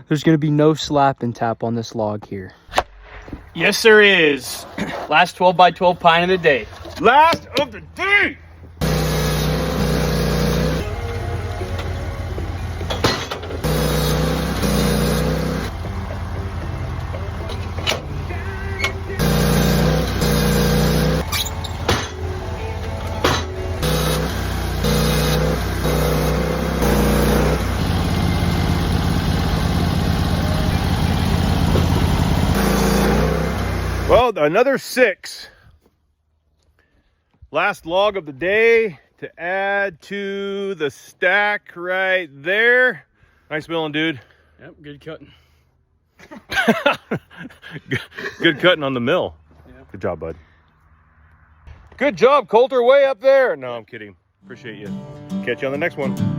There's going to be no slap and tap on this log here. Yes, there is. Last 12 by 12 pine of the day. Last of the day! Well, another 6. Last log of the day to add to the stack right there. Nice milling, dude. Yep, good cutting. Good cutting on the mill. Yep. Good job, bud. Good job, Coulter, way up there. No, I'm kidding. Appreciate you. Catch you on the next one.